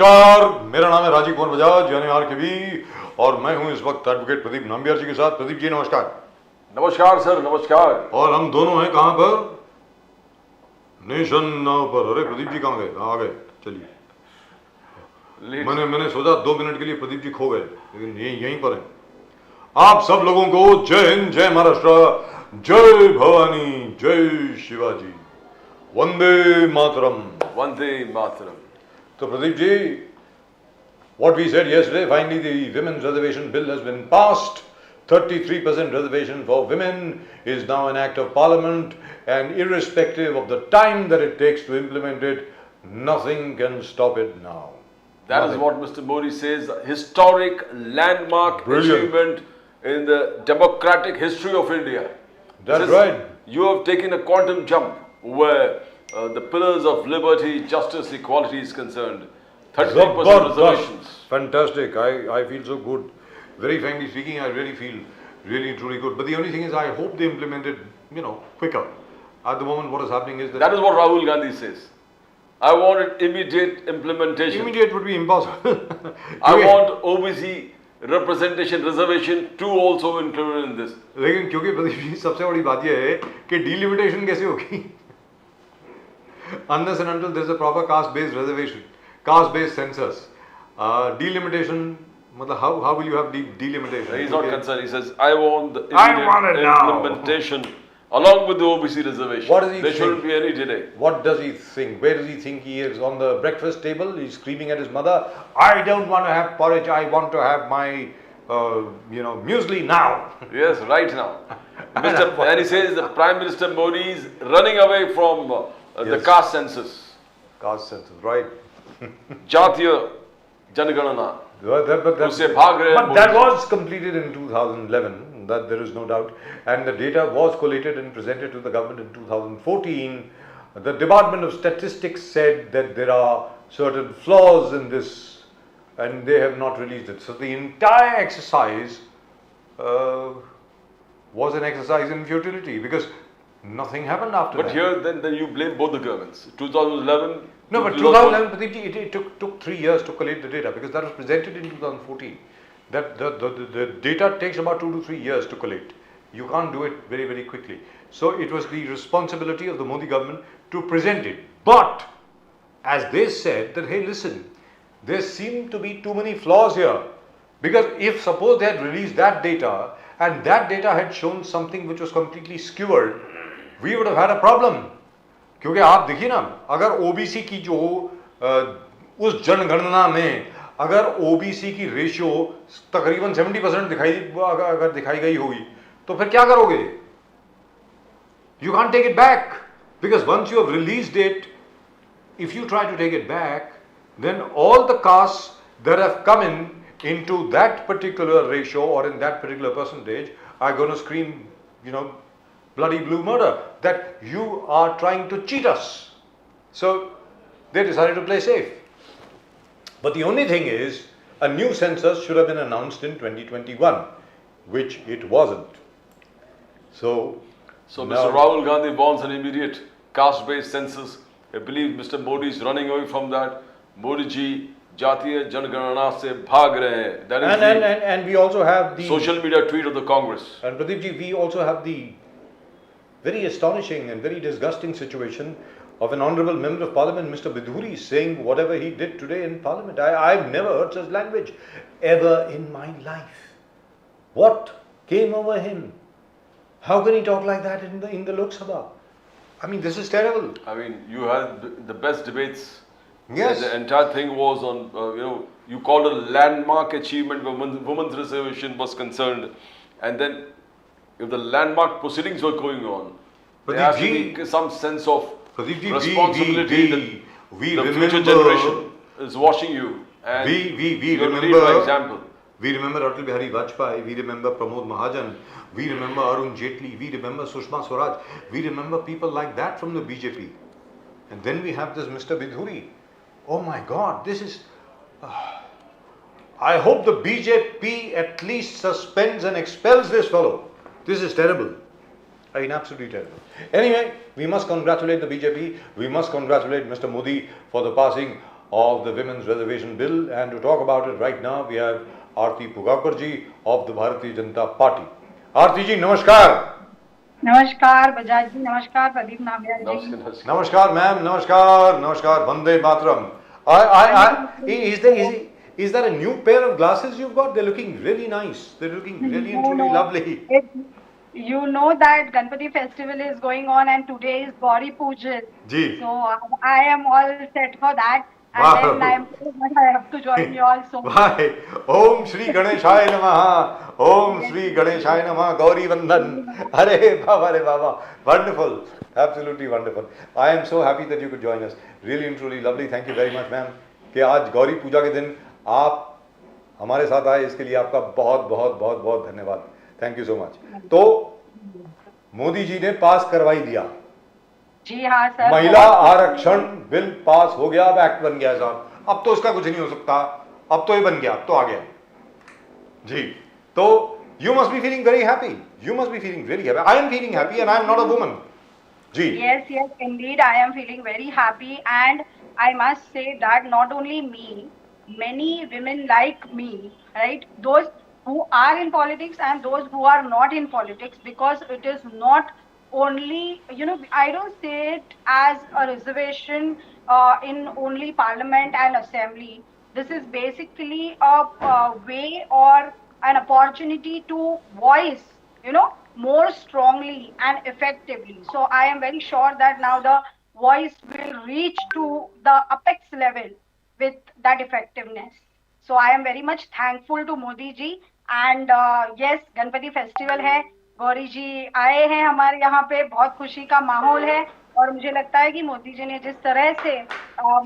नमस्कार, मेरा नाम है राजीव कुमार बजाज यानी आरकेबी और मैं हूं इस वक्त एडवोकेट प्रदीप नाम्बियार जी के साथ। प्रदीप जी नमस्कार। नमस्कार सर, नमस्कार। और हम दोनों हैं कहां पर? नेशन नाउ पर। अरे प्रदीप जी कहां गए? आ गए, चलिए। मैंने सोचा 2 मिनट के लिए प्रदीप जी खो गए, लेकिन यहीं पर हैं। आप सब लोगों को जय हिंद, जय महाराष्ट्र, जय भवानी, जय Shivaji, Vande Mataram. Vande Mataram. So Pradeep ji, what we said yesterday, finally the women's reservation bill has been passed. 33% reservation for women is now an act of parliament, and irrespective of the time that it takes to implement it, nothing can stop it now. That is what Mr. Modi says, historic landmark achievement in the democratic history of India. That's right. You have taken a quantum jump where the pillars of liberty, justice, equality is concerned. 33% reservations. Fantastic. I feel so good. Very frankly speaking, I really feel really truly good. But the only thing is, I hope they implement it, quicker. At the moment, what is happening is that is what Rahul Gandhi says. I want immediate implementation. Immediate would be impossible. I want OBC representation reservation too also included in this. लेकिन क्योंकि प्रदीप जी सबसे बड़ी बात यह है कि delimitation कैसे होगी? Unless and until there is a proper caste-based reservation, caste-based census, delimitation. How will you have delimitation? He is not concerned. He says, "I want the immediate implementation along with the OBC reservation." What does he there shouldn't be any delay. What does he think? Where does he think he is? On the breakfast table, he's screaming at his mother, "I don't want to have porridge. I want to have my, muesli now." Yes, right now. And he says the Prime Minister Modi is running away from the caste census. Caste census, right? Jatiya Janaganana. But that was completed in 2011, that there is no doubt, and the data was collated and presented to the government in 2014. The Department of Statistics said that there are certain flaws in this and they have not released it. So the entire exercise was an exercise in futility because nothing happened after that. But here then you blame both the governments. 2011. No, but 2011, Pradeep ji, it took 3 years to collect the data because that was presented in 2014. That the data takes about 2 to 3 years to collect. You can't do it very, very quickly. So it was the responsibility of the Modi government to present it. But as they said that, hey, listen, there seem to be too many flaws here. Because if suppose they had released that data and that data had shown something which was completely skewered, we would have had a problem. क्योंकि आप देखिए ना, अगर OBC की जो उस जनगणना में अगर ओबीसी की रेशियो तकरीबन 70% अगर दिखाई गई होगी तो फिर क्या करोगे? You can't take it back because once you have released it, if you try to take it back, then all the castes that have come into that particular ratio or in that particular percentage are going to scream, bloody blue murder, that you are trying to cheat us. So they decided to play safe. But the only thing is, a new census should have been announced in 2021, which it wasn't. So Mr. Rahul Gandhi wants an immediate caste-based census. I believe Mr. Modi is running away from that. Modi ji Jatiya Janaganana se bhag rahe hain. That is and we also have the social media tweet of the Congress. And Pradeep ji, we also have the very astonishing and very disgusting situation of an honorable member of parliament, Mr. Bidhuri, saying whatever he did today in parliament. I've never heard such language ever in my life. What came over him? How can he talk like that in the Lok Sabha? I mean, this is terrible. I mean, you had the best debates. Yes. The entire thing was on, you called a landmark achievement where women's reservation was concerned. And then if the landmark proceedings were going on, there has to be some sense of responsibility that the future generation is watching you. And we remember, lead by example. We remember Atal Bihari Vajpayee, we remember Pramod Mahajan, we remember Arun Jaitley, we remember Sushma Swaraj, we remember people like that from the BJP. And then we have this Mr. Bidhuri. Oh my God, this is... I hope the BJP at least suspends and expels this fellow. This is terrible. I mean, absolutely terrible. Anyway, we must congratulate the BJP. We must congratulate Mr. Modi for the passing of the Women's Reservation Bill, and to talk about it right now we have Aarti Pugakar ji of the Bharatiya Janata Party. Aarti ji, namaskar. नमस्कार बजाज जी, नमस्कार प्रदीप नामयाल जी। Namaskar, ma'am. Namaskar. Namaskar. Vande Mataram. Is that a new pair of glasses you've got? They're looking really nice. They're looking really and truly lovely. You know that Ganpati festival is going on and today is Gauri Pujan. Ji. So I am all set for that. And Wow. then I have to join you all. So Why? Om Shri Ganeshaya Namaha. Om Shri Ganeshaya Namaha. Gauri Vandan. Arey Baba, Re Baba. Wonderful. Absolutely wonderful. I am so happy that you could join us. Really and truly lovely. Thank you very much, ma'am. कि आज गौरी पूजा के दिन आप हमारे साथ आए, इसके लिए आपका बहुत बहुत बहुत बहुत धन्यवाद. Thank you so much. तो मोदी जी ने पास करवाई दिया. जी हाँ सर, महिला आरक्षण बिल पास हो गया, अब एक्ट बन गया साहब. अब तो उसका कुछ नहीं हो सकता. अब तो ये बन गया, अब तो आ गया जी. तो you must be feeling very happy. You must be feeling very happy. I am feeling happy and I am not a woman जी. yes, indeed, I am feeling very happy, and I must say that not only me, many women like me, right? Those who are in politics and those who are not in politics, because it is not only, I don't say it as a reservation in only parliament and assembly. This is basically a way or an opportunity to voice, more strongly and effectively. So I am very sure that now the voice will reach to the apex level with that effectiveness. So I am very much thankful to Modi ji, and yes, Ganpati festival है, गौरी जी आए हैं हमारे यहाँ पे, बहुत खुशी का माहौल है. और मुझे लगता है कि मोदी जी ने जिस तरह से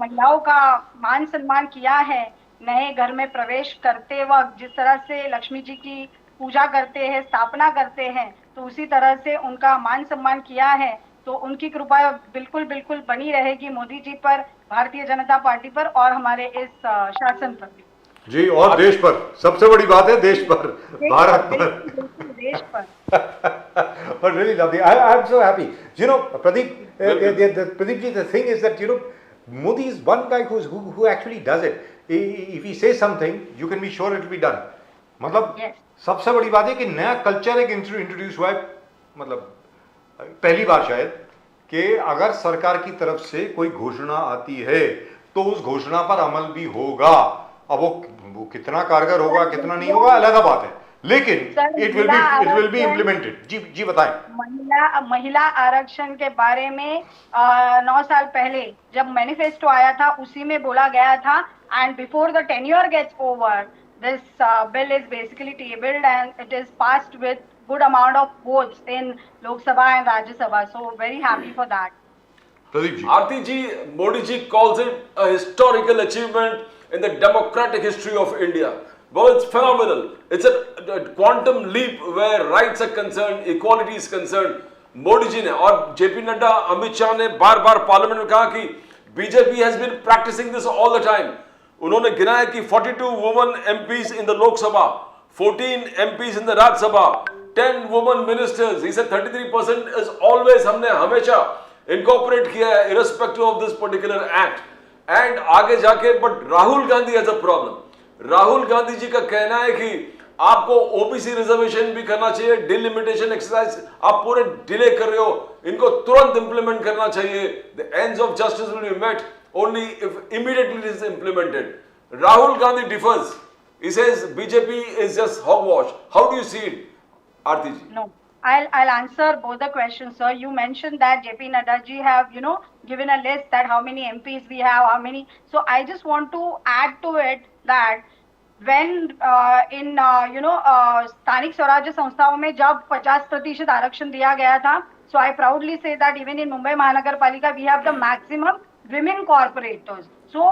महिलाओं का मान सम्मान किया है, नए घर में प्रवेश करते वक्त जिस तरह से लक्ष्मी जी की पूजा करते हैं, स्थापना करते हैं, तो उसी तरह से उनका मान सम्मान किया है. तो उनकी कृपा बिल्कुल बिल्कुल बनी रहेगी मोदी जी पर, भारतीय जनता पार्टी पर और हमारे इस शासन पर जी. और देश पर, सबसे बड़ी बात है देश पर, भारत पर, देश पर. But really lovely. I'm so happy. Pradeep, Pradeep ji, the thing is that Modi is one guy who actually does it. If he says something, you can be sure it will be done. मतलब Yes. सबसे बड़ी बात है कि नया culture एक introduce हुआ है, मतलब पहली बार शायद, कि अगर सरकार की तरफ से कोई घोषणा आती है तो उस घोषणा पर अमल भी होगा. अब वो कितना कारगर होगा, कितना नहीं होगा, अलग बात है, लेकिन इट विल बी इम्प्लीमेंटेड. जी बताएं. महिला आरक्षण के बारे में 9 साल पहले जब मैनिफेस्टो आया था, उसी में बोला गया था, and before the tenure gets over, this bill is basically tabled and it is passed with good amount of votes in Lok Sabha and Rajya Sabha. So very happy for that. Pradeep ji. Aarti ji, Modi ji calls it a historical achievement in the democratic history of India. Well, it's phenomenal. It's a quantum leap where rights are concerned, equality is concerned. Modi ji ने और JP Nadda, Amit Shah ने बार-बार parliament में कहा कि BJP has been practicing this all the time. उन्होंने गिनाया कि 42 women MPs in the Lok Sabha, 14 MPs in the Rajya Sabha, 10 women ministers. He said 33% is always हमने हमेशा incorporate किया है irrespective of this particular act. And आगे जाके but Rahul Gandhi has a problem. Rahul Gandhi ji का कहना है कि आपको ओबीसी रिजर्वेशन भी करना चाहिए, डिलिमिटेशन एक्सरसाइज आप पूरे डिले कर रहे हो, इनको तुरंत इंप्लीमेंट करना चाहिए. The ends of justice will be met only if immediately it is implemented. Rahul Gandhi differs. He says BJP is just hogwash. How do you see it, Aarti ji? No, I'll answer both the questions, sir. You mentioned that JP Nadda ji have, given a list that how many MPs we have, how many. So I just want to add to it that when in स्थानिक स्वराज्य संस्थाओं में जब 50% आरक्षण दिया गया था, so I proudly say that even in Mumbai Mahanagar Palika we have the maximum women corporators. So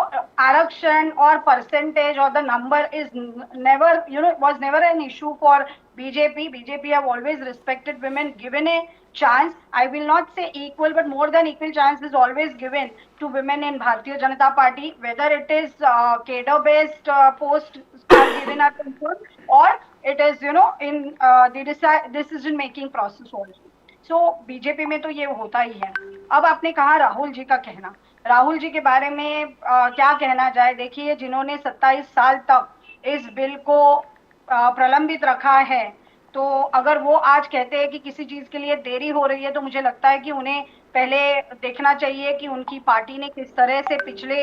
आरक्षण or percentage or the number is never, was never an issue for BJP. BJP have always respected women, given a chance. I will not say equal, but more than equal chance is always given to women in Bharatiya Janata Party, whether it is cadre-based post are given a concern, or it is, in the decision-making process also. So BJP में तो ये होता ही है. अब आपने कहा राहुल जी का कहना, राहुल जी के बारे में क्या कहना जाए। देखिए, जिन्होंने 27 साल तक इस बिल को प्रलंबित रखा है, तो अगर वो आज कहते हैं कि किसी चीज के लिए देरी हो रही है, तो मुझे लगता है कि उन्हें पहले देखना चाहिए कि उनकी पार्टी ने किस तरह से पिछले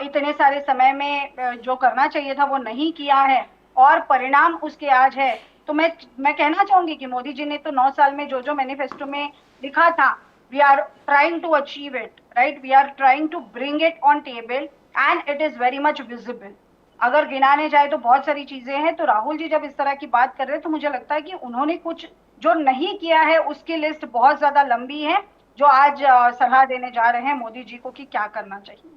इतने सारे समय में जो करना चाहिए था वो नहीं किया है, और परिणाम उसके आज है। तो मैं कहना चाहूंगी कि मोदी जी ने तो 9 साल में जो जो मैनिफेस्टो में लिखा था, we are trying to achieve it, right? We are trying to bring it on table and it is very much visible. अगर गिनाने जाए तो बहुत सारी चीजें हैं। तो राहुल जी जब इस तरह की बात कर रहे हैं, तो मुझे लगता है कि उन्होंने कुछ जो नहीं किया है उसकी लिस्ट बहुत ज्यादा लंबी है, जो आज सलाह देने जा रहे हैं मोदी जी को कि क्या करना चाहिए।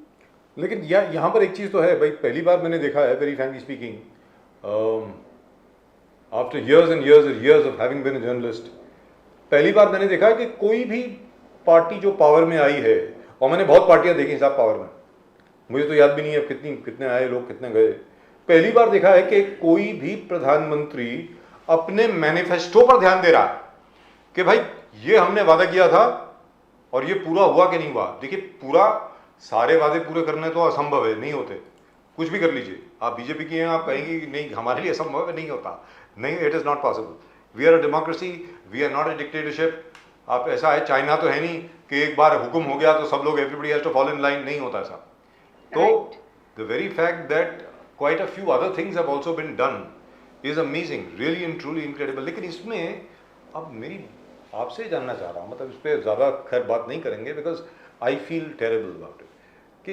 लेकिन यहाँ पर एक चीज़ तो है भाई, पहली बार मैंने देखा है, very frankly speaking, after years and years and years of having been a journalist, पहली बार मैंने देखा है कि कोई भी पार्टी जो पावर में आई है, और मैंने बहुत पार्टियां देखी साहब पावर में, मुझे तो याद भी नहीं है कितने आए लोग, कितने गए। पहली बार देखा है कि कोई भी प्रधानमंत्री अपने मैनिफेस्टो पर ध्यान दे रहा है कि भाई ये हमने वादा किया था और ये पूरा हुआ कि नहीं हुआ। देखिए, पूरा सारे वादे पूरे करने तो असंभव है, नहीं होते, कुछ भी कर लीजिए आप, बीजेपी की हैं, आप कहेंगे कि नहीं हमारे लिए असंभव है, नहीं होता, नहीं, it is not possible. We are a democracy, we are not a dictatorship. आप ऐसा है, चाइना तो है नहीं कि एक बार हुक्म हो गया तो सब लोग everybody has to follow in line, नहीं होता ऐसा। तो the very fact that quite a few other things have also been done is amazing, really and truly incredible. लेकिन इसमें अब मेरी आपसे जानना चाह रहा हूँ, मतलब इस पर ज़्यादा खैर बात नहीं करेंगे, because I feel terrible about it कि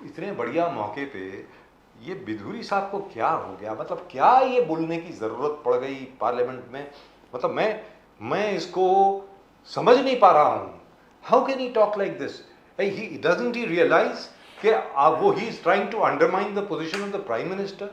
इतने बढ़िया मौके पे ये बिधूरी साहब को क्या हो गया, मतलब क्या ये बोलने की ज़रूरत पड़ गई पार्लियामेंट में। मतलब मैं इसको समझ नहीं पा रहा हूँ। How can he talk like this? He doesn't he realise कि वो he is trying to undermine the position of the prime minister.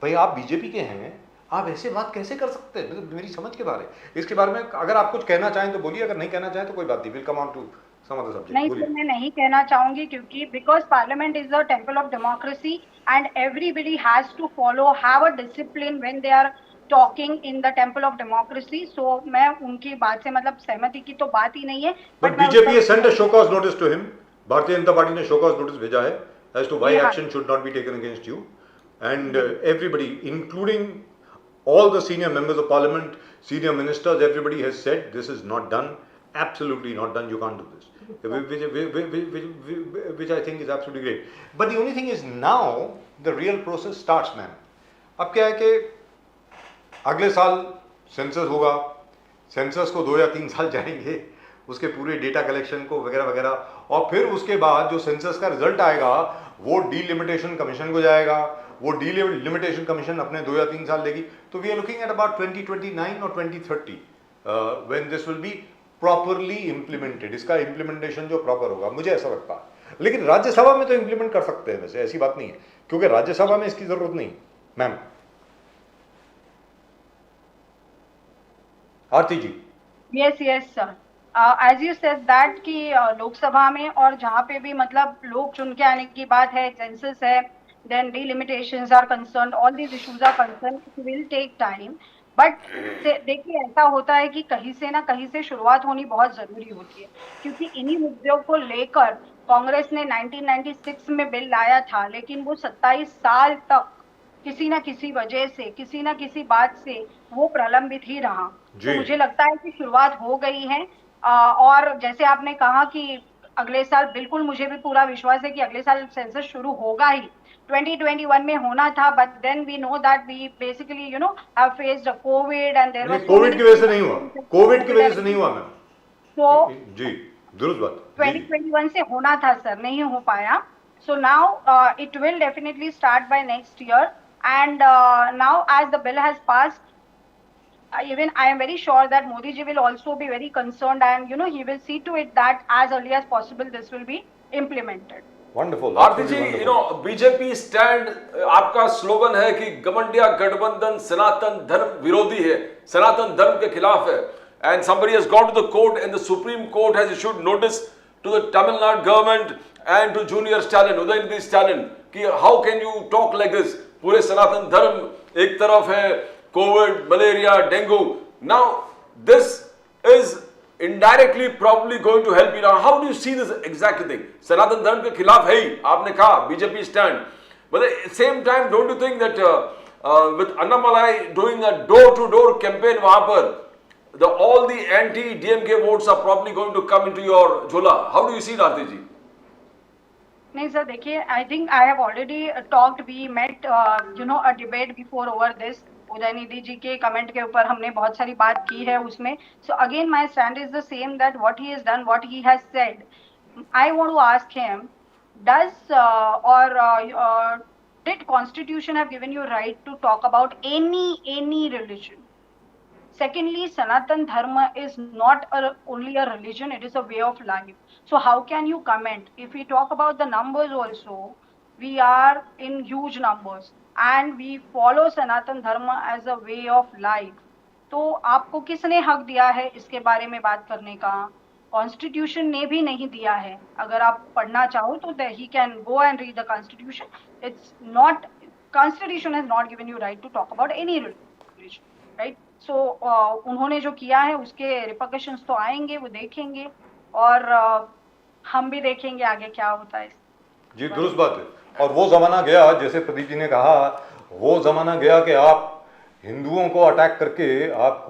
भाई आप बीजेपी के हैं, आप ऐसे बात कैसे कर सकते हैं? मतलब मेरी समझ के बारे, इसके बारे में अगर आप कुछ कहना चाहें तो बोलिए, अगर नहीं कहना चाहें तो कोई बात नहीं, will come on to some other subject. नहीं तो मैं नहीं कहना चाहूंगी, क्योंकि because parliament is the temple of democracy and everybody has to follow, have a discipline when they are talking in the temple of democracy. So मैं उनकी बात से मतलब सहमति की तो बात ही नहीं है। But BJP has sent a show cause notice to him. Bharatiya Janata party ने शो कॉज नोटिस भेजा है as to why action should not be taken against you, and everybody, including all the senior members of parliament, senior ministers, everybody has said this is not done, absolutely not done, you can't do this, which I think is absolutely great. But the only thing is now the real process starts, man. अब क्या है कि अगले साल census होगा, census को 2 या 3 साल जाएंगे, उसके पूरे डेटा कलेक्शन को वगैरह वगैरह, और फिर उसके बाद जो सेंसस का रिजल्ट आएगा वो डीलिमिटेशन कमीशन को जाएगा, वो डीलिमिटेशन कमीशन अपने 2 या 3 साल लेगी। तो we are looking at about 2029 और 2030 when this will be properly implemented. इसका इम्प्लीमेंटेशन जो प्रॉपर होगा, मुझे ऐसा लगता है। लेकिन राज्यसभा में तो इम्प्लीमेंट कर सकते हैं, वैसे ऐसी बात नहीं है, क्योंकि राज्यसभा में इसकी जरूरत नहीं। Ma'am Aarti ji. Yes sir, as you said that कि लोकसभा में और जहाँ पे भी मतलब लोग चुन के आने की बात है, सेंसस है, then delimitations are concern, all these issues are concern, it will take time. But देखिए, ऐसा होता है कि कहीं से ना कहीं से शुरुआत होनी बहुत जरूरी होती है, क्योंकि इन्हीं मुद्दों को लेकर कांग्रेस ने 1996 में बिल लाया था, लेकिन वो 27 साल तक किसी ना किसी वजह से, किसी ना किसी बात से वो प्रलंबित ही रहा। तो मुझे लगता है कि शुरुआत हो गई है, और जैसे आपने कहा कि अगले साल, बिल्कुल मुझे भी पूरा विश्वास है कि अगले साल सेंसस शुरू होगा ही। 2021 में होना था, but then we know that we basically have faced COVID and there was COVID की वजह से नहीं हुआ, कोविड की वजह से नहीं हुआ मैम। तो जी दुरुस्त बात, 2021 से होना था सर, नहीं हो पाया। So now it will definitely start by next year, and now as the bill has passed, even I am very sure that Modi ji will also be very concerned, and he will see to it that as early as possible this will be implemented. Wonderful. Aarti ji, BJP stand, आपका slogan है कि गठबंधन गठबंधन सनातन धर्म विरोधी है, सनातन धर्म के खिलाफ है, and somebody has gone to the court and the Supreme Court has issued notice to the Tamil Nadu government and to Junior Stalin, Udaynithi Stalin, कि how can you talk like this? पूरे सनातन धर्म एक तरफ है, Covid, malaria, dengue. Now this is indirectly probably going to help Iran. How do you see this exact thing? Sanatan Dharm के खिलाफ है ही, आपने कहा BJP stand. But at the same time, don't you think that with Annamalai doing a door-to-door campaign वहाँ पर, all the anti-DMK votes are probably going to come into your jhola. How do you see it, Aarti ji? नहीं sir, देखिए, I think I have already talked, we met a debate before over this. Udhayanidhi ji के comment के ऊपर हमने बहुत सारी बात की है उसमें। So again my stand is the same, that what he has done, what he has said, I want to ask him, does और did constitution have given you right to talk about any religion? Secondly, Sanatan Dharma is not only a religion, it is a way of life. So how can you comment? If we talk about the numbers also, we are in huge numbers and we follow Sanatan Dharma as a way of life. तो आपको किसने हक दिया है इसके बारे में बात करने का? कॉन्स्टिट्यूशन ने भी नहीं दिया है। अगर आप पढ़ना चाहो तो he can go and read the constitution. It's not, constitution has not given you right to talk about any religion, right? So उन्होंने जो किया है उसके रिपरकशंस तो आएंगे, वो देखेंगे, और हम भी देखेंगे आगे क्या होता है। जी दुरुस्त बात है। और वो जमाना गया, जैसे प्रदीप जी ने कहा, वो जमाना गया कि आप हिंदुओं को अटैक करके आप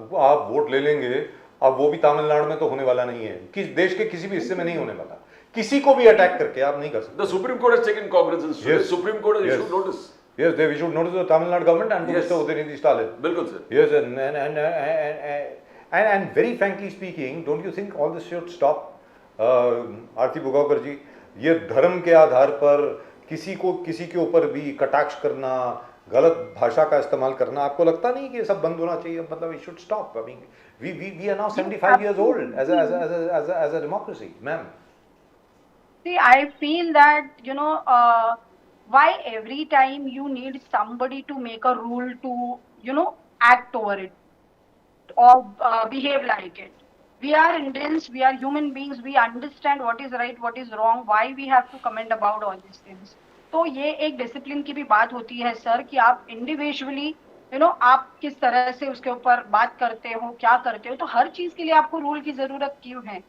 वोट ले लेंगे। अब वो भी तमिलनाडु में तो होने वाला नहीं है, किस देश के किसी भी हिस्से में नहीं होने वाला। किसी को भी अटैक करके आप नहीं कर सकते। The Supreme Court has taken cognizance. Yes. Supreme Court has issued notice. Yes, we should notice the Tamil Nadu government and to Mr. Udayanidhi Stalin. बिल्कुल sir. Yes, and very frankly speaking, don't you think all this should stop? आरती बुगावकर जी, ये धर्म के आधार पर किसी के ऊपर भी कटाक्ष करना, गलत भाषा का इस्तेमाल करना, आपको लगता नहीं कि ये सब बंद होना चाहिए? मतलब it should stop. I mean, we are now 75 years old as a democracy, ma'am. See, I feel that why every time you need somebody to make a rule to act over it or behave like it. We are Indians, we are human beings, we understand what is right, what is wrong, why we have to comment about all these things. तो ये एक discipline की भी बात होती है sir, कि आप इंडिविजुअली आप किस तरह से उसके ऊपर बात करते हो, क्या करते हो। तो हर चीज के लिए आपको रूल की जरूरत क्यों है?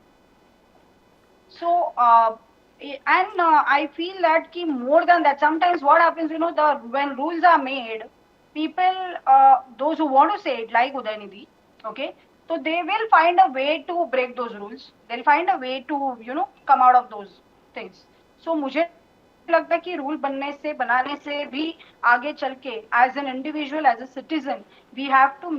सो and I feel that ki more than that, sometimes what happens, when rules are made, people, those who want to say it, like Udayanidhi, okay, so they will find a way to break those rules. They'll find a way to come out of those things. So मुझे लगता है कि rule बनाने से भी आगे चल के, as an individual, as a citizen, we have to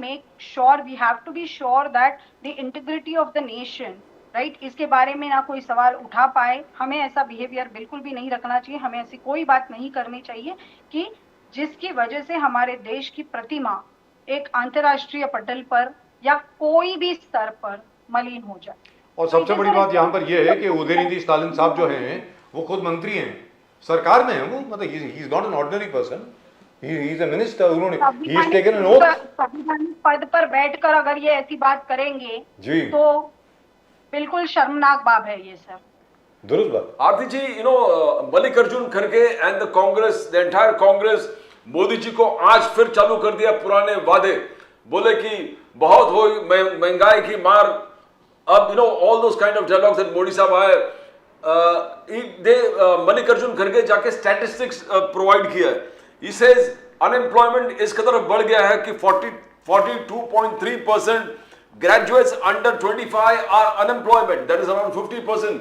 be sure that the integrity of the nation, right, इसके बारे में ना कोई सवाल उठा पाए। हमें ऐसा बिहेवियर बिल्कुल भी नहीं रखना चाहिए, हमें ऐसी कोई बात नहीं करनी चाहिए कि जिसकी वजह से हमारे देश की प्रतिमा एक अंतर्राष्ट्रीय पटल पर या कोई भी स्तर पर मलिन हो जाए। और सबसे बड़ी बात यहाँ पर यह है कि उदयनिधि स्टालिन साहब जो हैं वो खुद मंत्री हैं, सरकार में हैं वो, मतलब he is not an ordinary person, he is a minister. उन्होंने he is taken an oath. संवैधानिक पद पर बैठकर अगर ये ऐसी बात करेंगे जी तो बिल्कुल शर्मनाक बात है ये सर। दुरुस्त बात। आरती जी, मल्लिकार्जुन खड़गे and the Congress, the entire Congress, Modi ji को आज फिर चालू कर दिया पुराने वादे। बोले कि बहुत हो महंगाई की मार। अब all those kind of dialogues that Modi साहब आए, मल्लिकार्जुन खड़गे जाके स्टैटिस्टिक्स प्रोवाइड किया है। ही सेज अनएम्प्लॉयमेंट इस कदर बढ़ गया है कि 42.3% graduates under 25 are unemployed. That is around 50%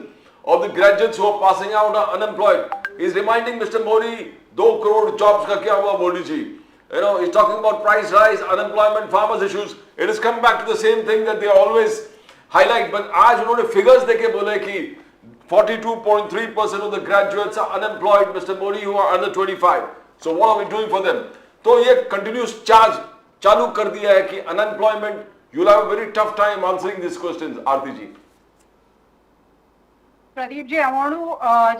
of the graduates who are passing out are unemployed. He is reminding Mr. Modi, 2 crore jobs का क्या हुआ Modi ji? He's talking about price rise, unemployment, farmers issues. It has come back to the same thing that they always highlight. But आज उन्होंने figures देके बोले कि 42.3% of the graduates are unemployed, Mr. Modi, who are under 25. So what are we doing for them? तो ये continuous charge चालू कर दिया है कि unemployment. You'll have a very tough time answering these questions, Aarti ji. Pradeep ji, I want to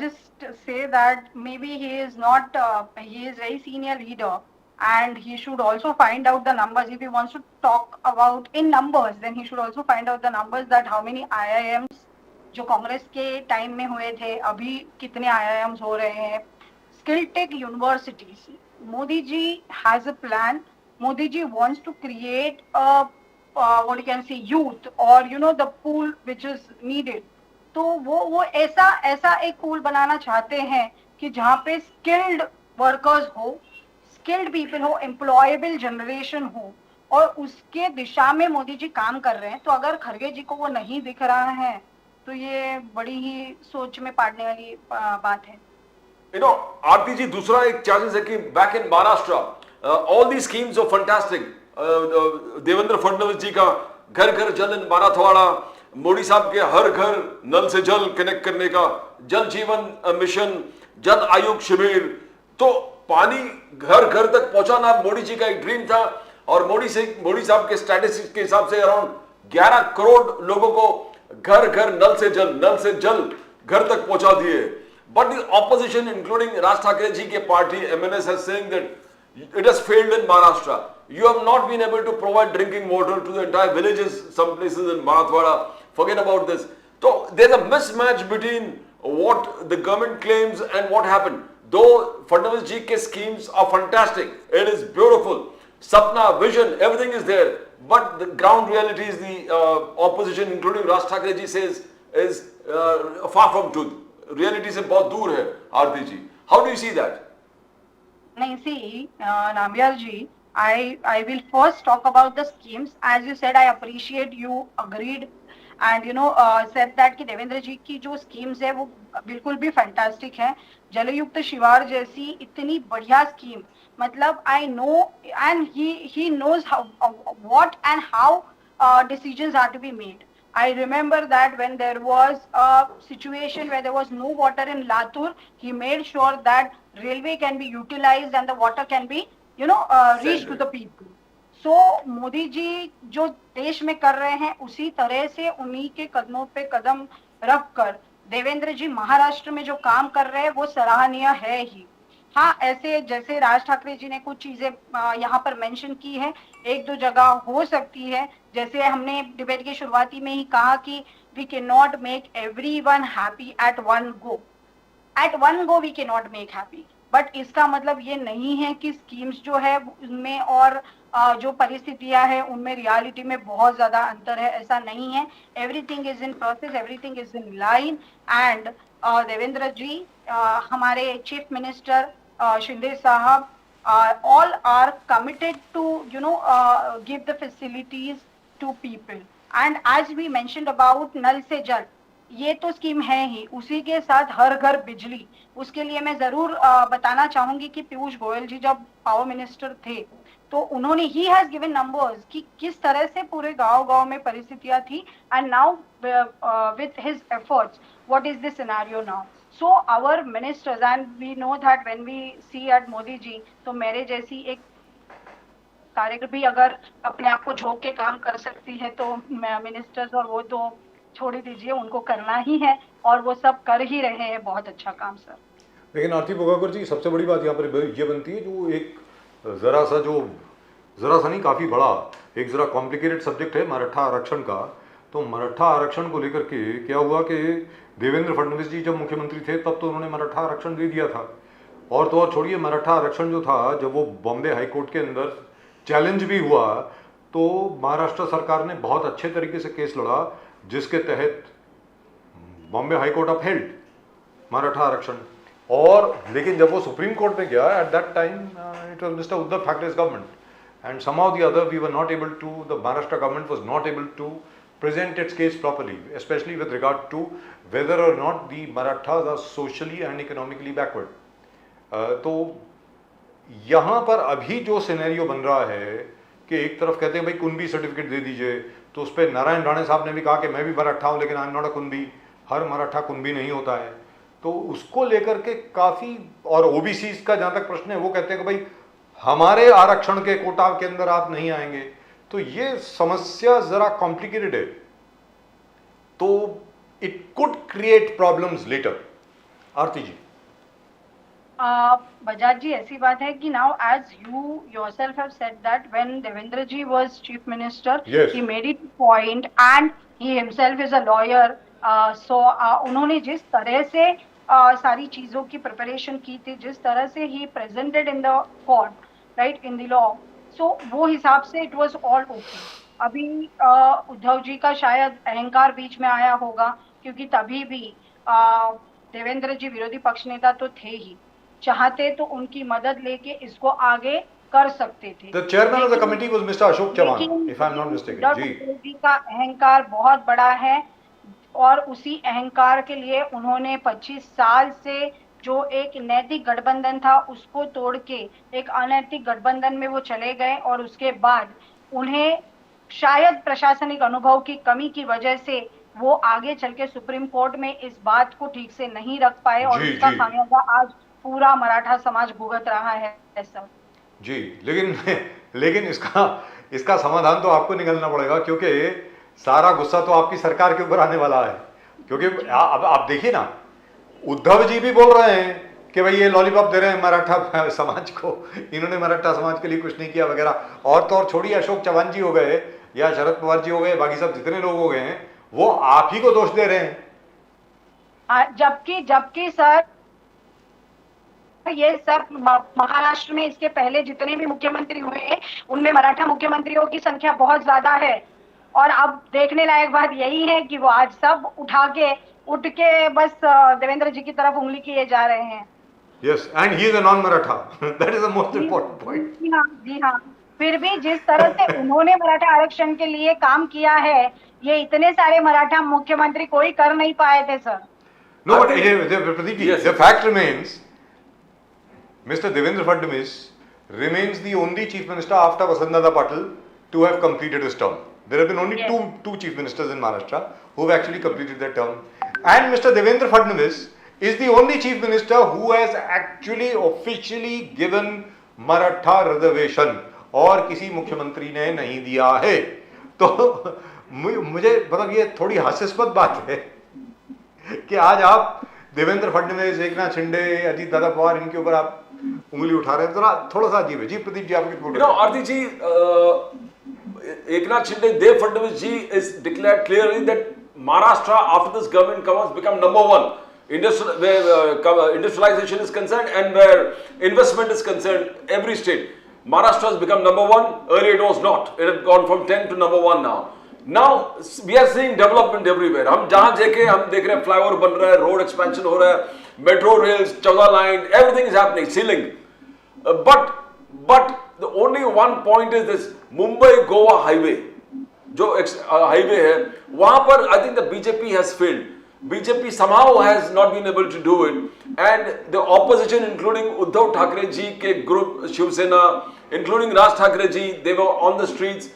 just say that maybe he is not, he is very senior leader and he should also find out the numbers. If he wants to talk about in numbers, then he should also find out the numbers, that how many IIMs जो कांग्रेस के time में हुए थे, अभी कितने IIMs हो रहे हैं, skill tech universities. Modi ji has a plan. Modi ji wants to create a what you can say youth or the pool which is needed. तो वो ऐसा ऐसा एक पूल बनाना चाहते हैं कि जहाँ पे स्किल्ड वर्कर्स हो, स्किल्ड पीपल हो, एम्प्लॉयबल जनरेशन हो, और उसके दिशा में मोदी जी काम कर रहे हैं. तो अगर खरगे जी को वो नहीं दिख रहा है तो ये बड़ी ही सोच में पाड़ने वाली बात है. आरती जी, दूसरा एक चैलेंज है कि back in Maharashtra all the schemes are fantastic. Devendra Fadnavis ji का घर घर जल इन मराठवाड़ा, मोदी साहब के हर घर नल से जल कनेक्ट करने का, जल जीवन मिशन, जल आयोग शिविर, तो पानी घर घर तक पहुंचाना मोदी जी का एक ड्रीम था. और मोदी साहब के स्टैटिस्टिक्स के हिसाब से अराउंड 11 करोड़ लोगों को घर घर नल से जल घर तक पहुंचा दिए. But the opposition including Raj Thackeray ji के पार्टी MNS है saying that it has failed in Maharashtra. You have not been able to provide drinking water to the entire villages, some places in Marathwada. Forget about this. So there's a mismatch between what the government claims and what happened. Though Fadnavis ji ke schemes are fantastic, it is beautiful. Sapna, vision, everything is there. But the ground reality is the opposition, including Raj Thakre ji, says is far from truth. Reality se bahut dur hai, Aarti ji. How do you see that? नहीं, see, Nambiar ji, I will first talk about the schemes. As you said, I appreciate you agreed and said that कि देवेंद्र जी की जो schemes है वो बिल्कुल भी fantastic है. जलयुक्त शिवार जैसी इतनी बढ़िया scheme, मतलब I know and he knows how what and how decisions are to be made. I remember that when there was a situation where there was no water in Latur, he made sure that railway can be utilized and the water can be reach to the people. So Modi ji जो देश में कर रहे हैं उसी तरह से उन्हीं के कदमों पे कदम रख कर देवेंद्र जी महाराष्ट्र में जो काम कर रहे हैं वो सराहनीय है ही. हाँ, ऐसे जैसे राज ठाकरे जी ने कुछ चीजें यहाँ पर मेंशन की है, एक दो जगह हो सकती है. जैसे हमने डिबेट की शुरुआती में ही कहा कि we can not make everyone happy at one go. At one go we can not make happy. But इसका मतलब ये नहीं है कि स्कीम्स जो है उनमें और जो परिस्थितियां हैं उनमें रियलिटी में बहुत ज्यादा अंतर है, ऐसा नहीं है. Everything is in process, everything is in line. And Devendra ji, हमारे चीफ मिनिस्टर शिंदे साहब, all are committed to give the facilities to people. And as we mentioned about नल से जल, ये तो स्कीम है ही, उसी के साथ हर घर बिजली. उसके लिए मैं जरूर बताना चाहूंगी कि पीयूष गोयल जी जब पावर मिनिस्टर थे तो उन्होंने ही हैज गिवन नंबर्स कि किस तरह से पूरे गांव-गांव में परिस्थितियां थी. And now with his efforts what is the scenario now. So our ministers, and we know that when we see at Modi ji, तो मेरे जैसी एक कार्यक्रम भी अगर अपने आप को झोंक के काम कर सकती है तो मिनिस्टर्स और वो तो छोड़ ही दीजिए, उनको करना ही है और वो सब कर ही रहे हैं. बहुत अच्छा काम सर. लेकिन आरती भोगाकर जी, सबसे बड़ी बात यहाँ पर ये बनती है, जो एक ज़रा सा नहीं काफ़ी बड़ा एक ज़रा कॉम्प्लिकेटेड सब्जेक्ट है मराठा आरक्षण का. तो मराठा आरक्षण को लेकर के क्या हुआ कि देवेंद्र फडणवीस जी जब मुख्यमंत्री थे तब तो उन्होंने मराठा आरक्षण दे दिया था. और तो और छोड़िए, मराठा आरक्षण जो था जब वो बॉम्बे हाई कोर्ट के अंदर चैलेंज भी हुआ तो महाराष्ट्र सरकार ने बहुत अच्छे तरीके से केस लड़ा जिसके तहत Bombay high court upheld Maratha आरक्षण. और लेकिन जब वो सुप्रीम कोर्ट में गया, at that time it was mister Uddhav Thackeray's government, and somehow the other we were not able to, the Maharashtra government was not able to present its case properly, especially with regard to whether or not the Marathas are socially and economically backward. तो यहाँ पर अभी जो scenario बन रहा है कि एक तरफ कहते हैं भाई कुंभी सर्टिफिकेट दे दीजिए, तो उस पर नारायण राणे साहब ने भी कहा कि मैं भी मराठा हूँ लेकिन आई एम नॉट अ कुंभी, हर मराठा कुंभी नहीं होता है. तो उसको लेकर के काफ़ी, और ओबीसी का जहाँ तक प्रश्न है वो कहते हैं कि भाई हमारे आरक्षण के कोटा के अंदर आप नहीं आएंगे. तो ये समस्या जरा कॉम्प्लिकेटेड है, तो it could create problems later. Aarti ji. Bajaj ji, ऐसी बात है कि now as you yourself have said that when Devendra ji was chief minister, he made it point and he himself is a lawyer. So उन्होंने जिस तरह से सारी चीजों की प्रिपरेशन की थी, जिस तरह से he presented in the court, right, in the law, so वो हिसाब से इट वाज ऑल ओके. अभी उद्धव जी का शायद अहंकार बीच में आया होगा, क्योंकि तभी भी देवेंद्र जी विरोधी पक्ष नेता तो थे ही, चाहते तो उनकी मदद लेके इसको आगे कर सकते थे। The chairman of the लेकिन committee was Mr. Ashok Chavan, लेकिन if I'm not लेकिन mistaken. उद्धव जी. ठाकरे जी का अहंकार बहुत बड़ा है, और उसी अहंकार के लिए उन्होंने 25 साल से जो एक नैतिक गठबंधन था उसको तोड़ के एक अनैतिक गठबंधन में वो चले गए, और उसके बाद उन्हें शायद प्रशासनिक अनुभव की कमी की वजह से वो आगे चल के सुप्रीम कोर्ट में इस बात को ठीक से नहीं रख पाए, और जी, उसका जी। खामियाजा आज पूरा मराठा समाज भुगत रहा है सर। जी, लेकिन इसका समाधान तो आपको निकलना पड़ेगा, क्योंकि सारा गुस्सा तो आपकी सरकार के ऊपर आने वाला है। क्योंकि अब आप देखिए ना, उद्धव जी भी बोल रहे हैं कि भाई ये लॉलीपॉप दे रहे हैं मराठा समाज को, इन्होंने मराठा समाज के लिए कुछ नहीं किया वगैरह। और तो और छोड़िए, अशोक चौहान जी हो गए या शरद पवार जी हो गए, बाकी सब जितने लोग हो गए हैं वो आप ही को दोष दे रहे हैं। जबकि सर ये सब महाराष्ट्र में इसके पहले जितने भी मुख्यमंत्री हुए हैं उनमें मराठा मुख्यमंत्रियों की संख्या बहुत ज्यादा है, और अब देखने लायक बात यही है कि वो आज सब उठ के बस देवेंद्र जी की तरफ उंगली किए जा रहे हैं। Yes, and he is a non Maratha, that is the most important point. जी हाँ। फिर भी जिस तरह से उन्होंने मराठा आरक्षण के लिए काम किया है, ये इतने सारे मराठा मुख्यमंत्री कोई कर नहीं पाए थे sir. No, but Pradeep ji, the fact remains, Mr. Devendra Fadnavis remains the only chief minister after Vasantdada Patil to have completed his term. There have been only Yes. two chief ministers in Maharashtra who have actually completed their term. And Mr. Devendra Fadnavis is the only chief minister who has actually officially given Maratha reservation, और किसी मुख्यमंत्री ने नहीं दिया है। तो मुझे मतलब ये थोड़ी हास्यास्पद बात है कि आज आप देवेंद्र फडणवीस, एकनाथ शिंदे, अजीत दादा पवार, इनके ऊपर आप उंगली उठा रहे हैं। थोड़ा सा अजीब है। जी प्रदीप जी, आप कुछ बोल रहे हैं? Arti ji, Eknath Shinde, Dev Fadnavis ji is declared clearly that Maharashtra, after this government comes, become number one. Where industrialization is concerned and where investment is concerned, every state. Maharashtra has become number one. Earlier it was not. It had gone from 10 to number one now. Now we are seeing development everywhere. हम जहाँ देखे हम देख रहे हैं flyover बन रहा है, रोड एक्सपेंशन हो रहा है, metro rails, 14 line, everything is happening, ceiling. But the only one point is this Mumbai Goa highway, जो हाईवे है वहां पर I think the BJP has failed. BJP somehow has not been able to do it, and the opposition, including Uddhav Thackeray ji ke group, Shiv Sena, including Raj Thackeray ji, they were on the streets.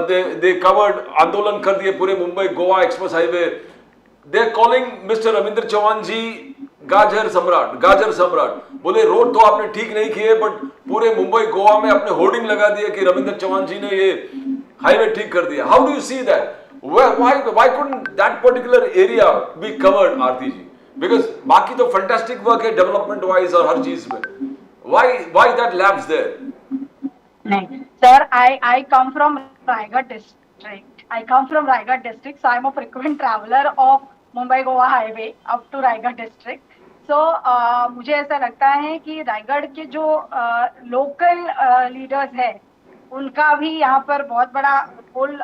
They covered आंदोलन कर दिए पूरे Mumbai Goa express highway. They are calling Mr. Ravindra Chavan ji गाजर सम्राट. बोले road तो आपने ठीक नहीं किए, बट पूरे मुंबई गोवा में अपने होर्डिंग लगा दिए कि रविंद्र चौहान जी ने ये हाईवे ठीक कर दिया. How do you see that? Why couldn't that particular area be covered, Aarti ji? Because बाकी तो fantastic work है development wise और हर चीज में. Why that lapse there? नहीं sir, I come from Raigad district. So I'm a frequent traveler of Mumbai Goa highway up to Raigad district. So मुझे ऐसा लगता है कि रायगढ़ के जो लोकल लीडर्स हैं उनका भी यहाँ पर बहुत बड़ा रोल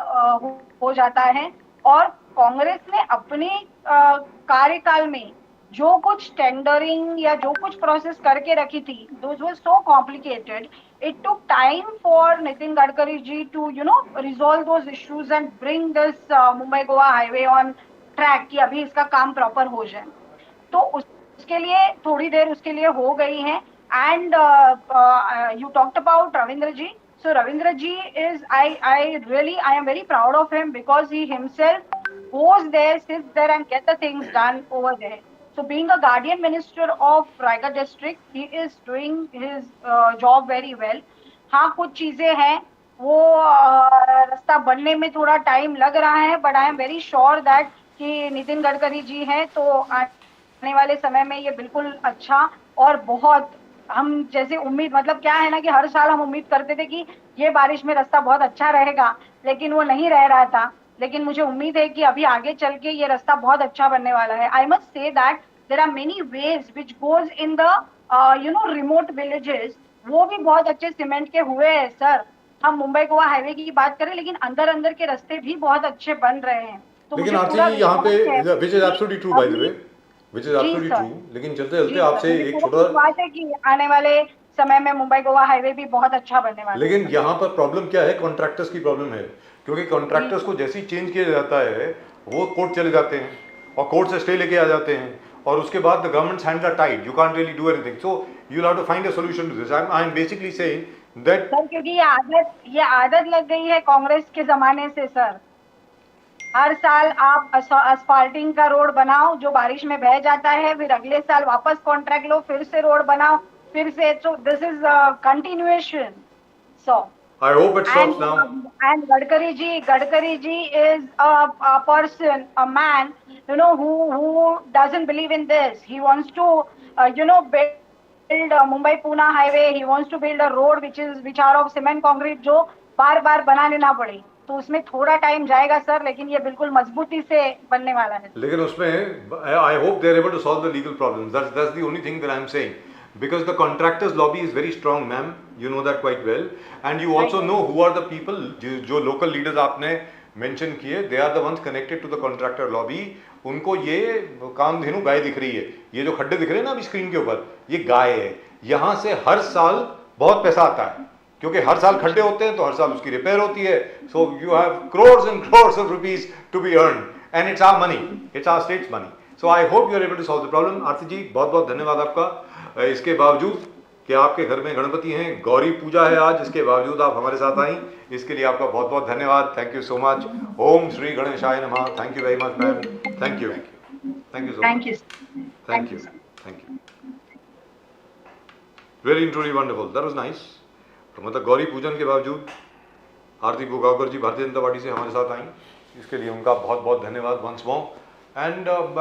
हो जाता है, और कांग्रेस ने अपने कार्यकाल में जो कुछ टेंडरिंग या जो कुछ प्रोसेस करके रखी थी, those were so complicated. It took time for Nitin Gadkari ji to resolve those issues and bring this Mumbai Goa highway on track कि अभी इसका काम प्रॉपर हो जाए. तो उसके लिए थोड़ी देर उसके लिए हो गई है. And you talked about Ravindra ji. So Ravindra ji is, I am very proud of him because he himself goes there, sits there and get the things done over there. So being a guardian minister of Raigad district, he is doing his job very well. हाँ, कुछ चीजें हैं वो रास्ता बनने में थोड़ा time लग रहा है, but I am very sure that कि नितिन गडकरी जी हैं तो आने वाले समय में ये बिल्कुल अच्छा और बहुत, हम जैसे उम्मीद, मतलब क्या है ना कि हर साल हम उम्मीद करते थे कि ये बारिश में रास्ता बहुत अच्छा रहेगा, लेकिन वो नहीं रह रहा था. लेकिन मुझे उम्मीद है कि अभी आगे चल के ये रास्ता बहुत अच्छा बनने वाला है. I must say that there are many ways which goes in the remote villages, वो भी बहुत अच्छे सीमेंट के हुए हैं सर. हम मुंबई गोवा हाईवे की बात करें, लेकिन अंदर अंदर के रास्ते भी बहुत अच्छे बन रहे हैं। तो लेकिन मुझे आरती पूरा जी यहाँ पे विश्वास है विच इज कि absolutely true by the way, अभी विच इज जी एब्सोल्युटली सर, ट्रू, लेकिन चलते चलते जी सर, आपसे मुझे एक पूरा छोटा, विश्वास है कि आने वाले समय में मुंबई गोवा हाईवे भी बहुत अच्छा बनने वाला है लेकिन सर। यहाँ पर प्रॉब्लम क्या है, कॉन्ट्रैक्टर्स की प्रॉब्लम है, क्योंकि कॉन्ट्रैक्टर्स को जैसे ही चेंज किया जाता है वो कोर्ट चले जाते हैं और कोर्ट से स्टे लेके आ जाते हैं, और उसके बाद the government's hands are tied, you can't really do anything, so you will have to find a solution to this. I am basically saying that sir क्योंकि ये आदत लग गई है कांग्रेस के जमाने से सर। हर साल आप असफाल्टिंग का रोड बनाओ जो बारिश में बह जाता है, फिर अगले साल वापस कॉन्ट्रैक्ट लो, फिर से रोड बनाओ, फिर से, so this is a continuation. So I hope it stops now. and Gadkari ji is a person, a man, you know, who doesn't believe in this. He wants to, build a Mumbai Pune highway. He wants to build a road which are of cement concrete, जो बार बार बनाने ना पड़े। तो उसमें थोड़ा time जाएगा sir, लेकिन ये बिल्कुल मजबूती से बनने वाला है। लेकिन उसमें I hope they are able to solve the legal problems. That's the only thing that I am saying. Because the contractors lobby is very strong, ma'am. You know that quite well. And you also know who are the people, जो local leaders आपने mention किए, they are the ones connected to the contractor lobby. उनको ये कामधेनु गाय दिख रही है, ये जो खड्डे दिख रहे हैं ना अभी स्क्रीन के ऊपर, ये गाय है। यहाँ से हर साल बहुत पैसा आता है, क्योंकि हर साल खड्डे होते हैं तो हर साल उसकी रिपेयर होती है। So you have crores and crores of rupees to be earned, and it's our money, it's our state's money. So I hope you are able to solve the problem. आरती जी बहुत बहुत धन्यवाद आपका। इसके बावजूद कि आपके घर में गणपति हैं, गौरी पूजा है आज, इसके बावजूद आप हमारे साथ आई, इसके लिए आपका बहुत बहुत धन्यवाद। Thank you so much. ओम श्री गणेशाय नमः। Thank you very much ma'am. Thank you, thank you so Thank much. you. Thank you, thank you. Very truly wonderful, that was nice. मतलब गौरी पूजन के बावजूद आरती भोगावकर जी भारतीय जनता पार्टी से हमारे साथ आई, इसके लिए उनका बहुत बहुत धन्यवाद वंस मोर। एंड